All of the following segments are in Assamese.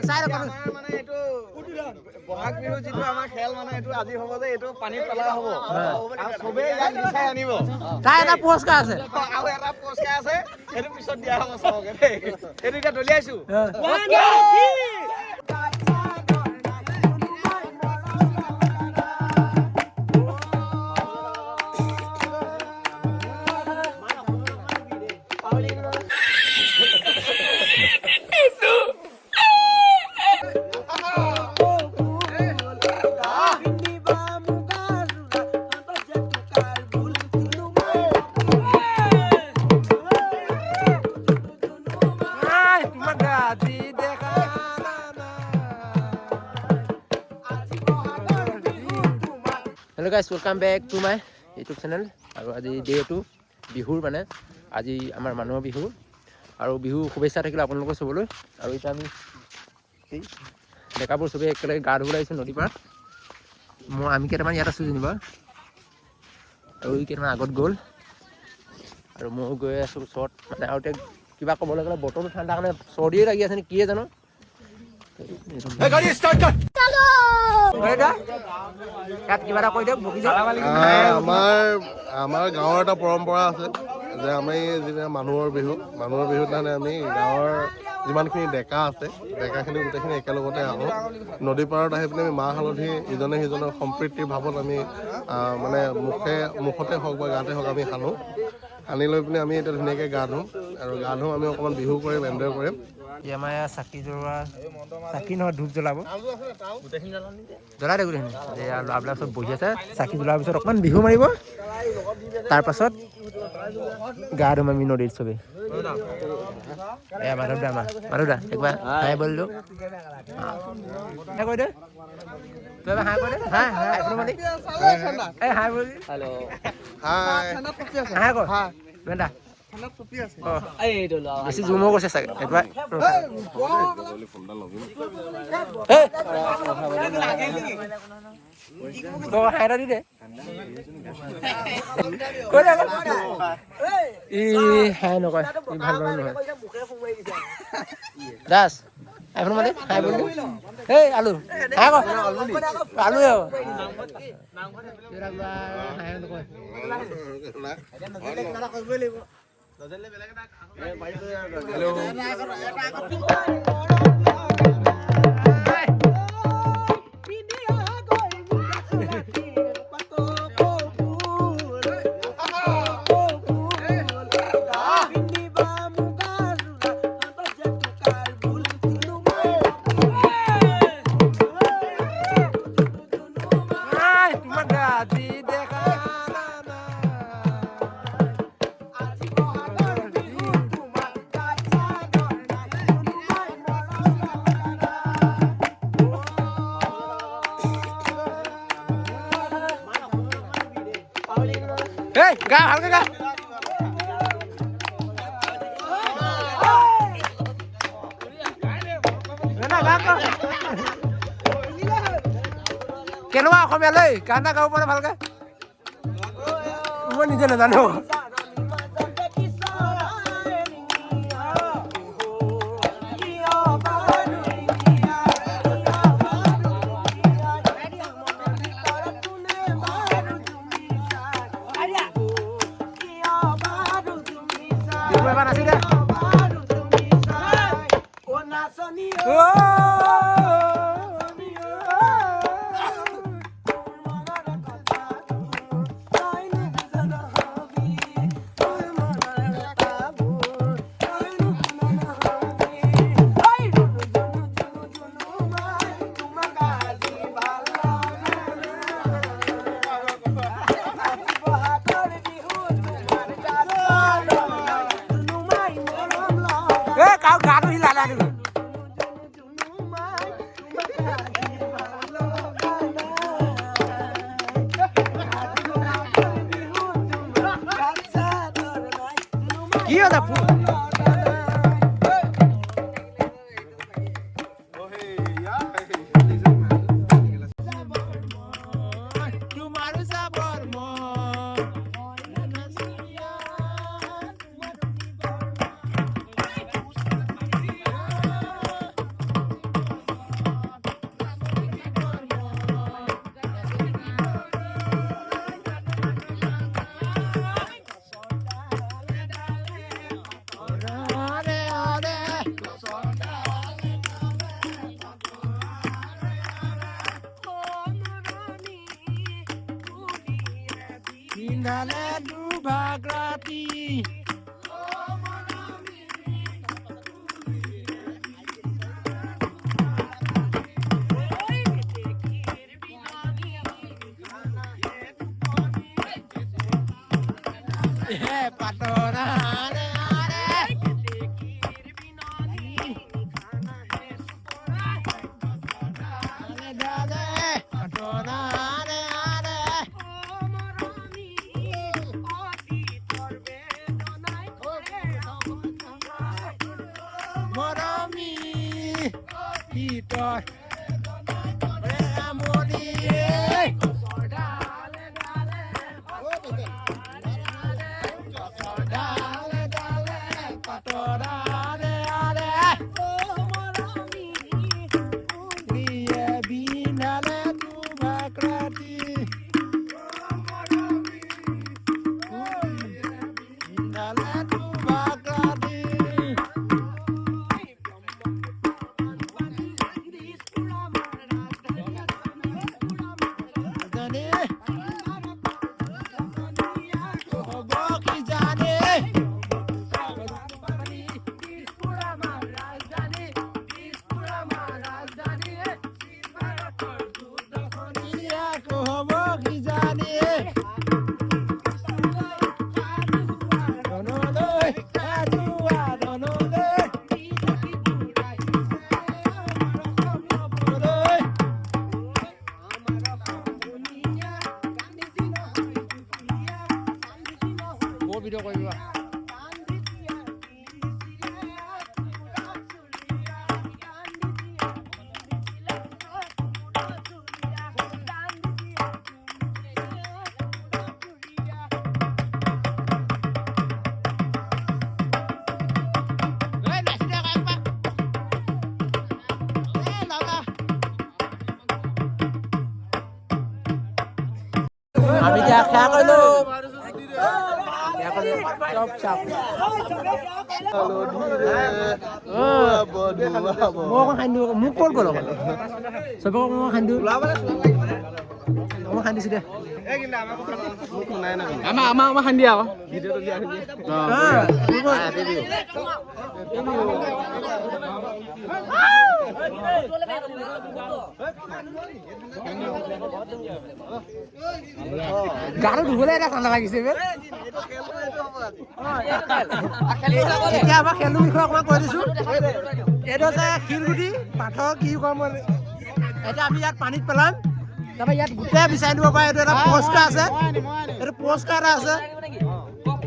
মানে এইটো বহাগ বিহু যিটো আমাৰ খেল মানে এইটো আজি হ'ব যে এইটো পানীত পেলোৱা হ'ব আৰু চবেই ইয়াক বিচাৰি আনিব তাৰ এটা পুৰস্কাৰ আছে আৰু এটা পুৰস্কাৰ আছে সেইটো পিছত দিয়া হ'ব চাবকে দেই সেইটো এতিয়া দলিয়াইছো Hello guys, welcome back to my YouTube channel. আৰু আজি ডে 2 বিহুৰ মানে আজি আমাৰ মানুহৰ বিহু আৰু বিহু শুভেচ্ছা থাকিলে আপোনালোকৰ চবলৈ আৰু এতিয়া আমি এই ডেকাবোৰ চবেই একেলগে গা ধুবলৈ আহিছোঁ নদীৰ পাৰত আমি কেইটামান ইয়াত আছোঁ যেনিবা আৰু কেইটামান আগত গ'ল আৰু মই গৈ আছোঁ ওচৰত মানে আৰু এতিয়া কিবা ক'বলৈ গ'লে বতৰটো ঠাণ্ডা কাৰণে চৰ্দিয়ে লাগি আছে নে কিয়ে জানো গাড়ী ষ্টাৰ্ট কৰ আমাৰ গাঁৱৰ এটা পৰম্পৰা আছে যে আমি যেতিয়া মানুহৰ বিহুত মানে আমি গাঁৱৰ যিমানখিনি ডেকা আছে ডেকাখিনি গোটেইখিনি একেলগতে আহোঁ নদী পাৰত আহি পিনে আমি মাহ হালধি ইজনে সিজনৰ সম্প্ৰীতিৰ ভাৱত আমি মানে মুখতে হওক বা গাতে হওক আমি সানো সানি লৈ পিনে আমি এতিয়া ধুনীয়াকৈ গা ধুম আৰু গা ধুম আমি অকণমান বিহু কৰিম এনজয় কৰিম আমাৰ চাকি জ্বলোৱা চাকি নহয় ধূপ জ্বলাব জ্বলাই দে গোটেইখিনি ল'ৰাবিলাক চব বহি আছে চাকি জ্বলোৱাৰ পিছত অকণমান বিহু মাৰিব তাৰপাছত গা ধুম আমি নদীত চবেই মাধৱদা একবাৰ হাই বলিলো কৈ দে তই এবাৰ হাই কৈ দে হাই বলি হাই কৰ বেন্দা বেছি জুমো কৈছে চাগে একবাৰ হাইৰা দি দে ই হাই নকয় ই ভাল বাৰু নহয় দাস এখন মানে হাই বলি এই আলু হাই কৰ আলু হাই নকয় Hey, gak, harga gak? Mana gak kok? Kenapa aku meloi? Karena kau pada harga? Gua nih jangan tahu. Kau gaduh hilang lagi. Iya dah pu. Video কৰিবা আমি এতিয়া খেয়া কৰিলো চব চাপ মই খান্দি মোক ক'ত গ'ল চবক মই খান্দি মই খান্দিছো দে আমাৰ খান্দি আকৌ গাটো ধুবলৈ এটা ঠাণ্ডা লাগিছে এতিয়া আমাৰ খেলটোৰ বিষয়ে অকণমান কৈ দিছো এইটো হৈছে শিলগুটি পাথৰ কি কম এতিয়া আমি ইয়াত পানীত পেলাম তাৰপৰা ইয়াত গোটেই বিচাৰি দিব পাৰে এইটো এটা পুৰস্কাৰ আছে এইটো পুৰস্কাৰ এটা আছে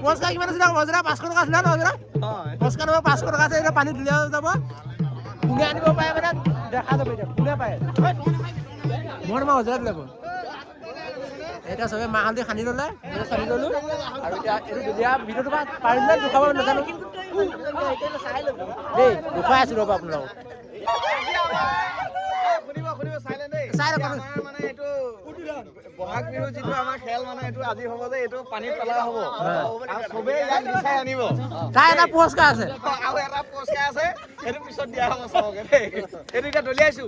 পুৰস্কাৰ কিমান আছিলে অজৰা 500 টকা আছিলে ন অজৰা পুৰস্কাৰ 500 টকা আছে এইটো পানীত উলিয়াই যাব কোনে আনিব পাৰে মানে দেখা যাব এতিয়া কোনে পাৰে মই তোমাৰ অজৰা লাগিব এতিয়া চবে মাহ হালধি সানি ল'লে সানি ল'লো আৰু এতিয়া এইটো দুলীয়া ভিডিঅ'টো পাৰিলে দুখাব নাজানো দেই দুখাই আছোঁ ৰ'ব আপোনালোকক চাই ৰ'ব মানে এইটো বহাগ বিহু যিটো আমাৰ খেল মানে এইটো আজি হ'ব যে এইটো পানীত পেলোৱা হ'ব আৰু চবেই ইয়াক বিচাৰি আনিব তাৰ এটা পুৰস্কাৰ আছে আৰু এটা পুৰস্কাৰ আছে সেইটো পিছত দিয়া হ'ব চবকে দেই এইটো এতিয়া দলিয়াইছো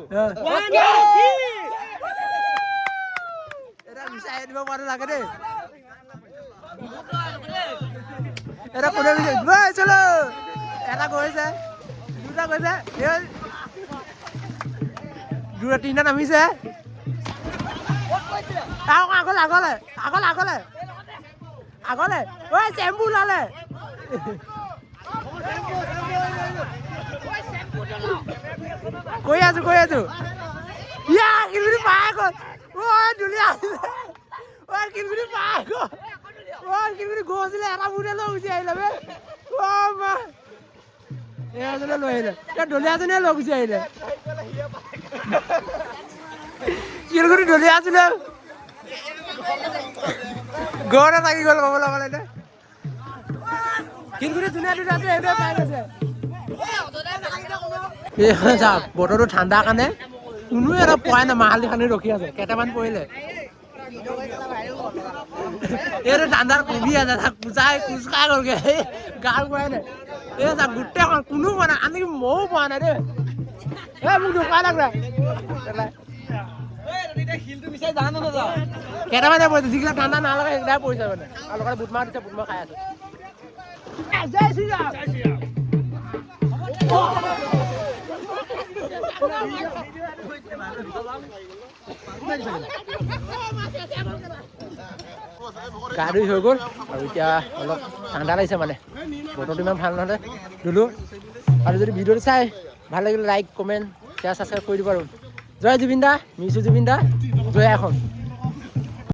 বিচাৰি দিব পৰা লাগে দেই এটা কোনে বিচাৰি চলো এটা গৈছে দুটা গৈছে দুটা তিনিটা নামিছে আগলে আগলে আগলে আগলে আগলে ঐ চেম্পু ওলালে কৈ আছো ইয়া কিলগুটি পাই গ'ল ঐ দুলীয়া ঐ কিলগুটি পাই গ'ল ঐ কিলগুটি গৈছিলে এটা বুটে লৈ গুচি আহিলে বে ঐ মা এজনে লৈ আহিলে দলীয়াজনীয়ে লৈ গুচি আহিলে কিলগুটি দলীয়া আছিলে ঘৰতে থাকি গ'ল ক'বলৈ গ'লে এতিয়া কিলগুটি ধুনীয়া দুটা আছে সেইটোৱে পাই গৈছে চাওক বতৰটো ঠাণ্ডাৰ কাৰণে কোনো এটা পোৱাই নাই মাহ হালধি সানি ৰখি আছে কেইটামান পৰিলে এইটো ঠাণ্ডাৰ কবি আছে তাক পূজাই কোচ খাই গ'লগে গাল পোৱাই নাই এই চাওক গোটেইখন কোনো পোৱা নাই আনকি ময়ো পোৱা নাই দেই এই মোক ঢুকাই লাগলে কেইটামানে পৰিছে যিকেইটা ঠাণ্ডা নালাগে সেইকেইটাই পৰিছে মানে আৰু লগতে বুটমাহ দিছে বুটমাহ খাই আছো জয় শ্ৰীৰাম গা ধুই হৈ গ'ল আৰু এতিয়া অলপ ঠাণ্ডা লাগিছে মানে বতৰটো ইমান ভাল নহ'লে ধুলো আৰু যদি ভিডিঅ'টো চাই ভাল লাগিলে লাইক কমেণ্ট শ্বেয়াৰ ছাবস্ক্ৰাইব কৰি দিব আৰু জয় জুবিন দা মিছো জুবিন দা জয় এখন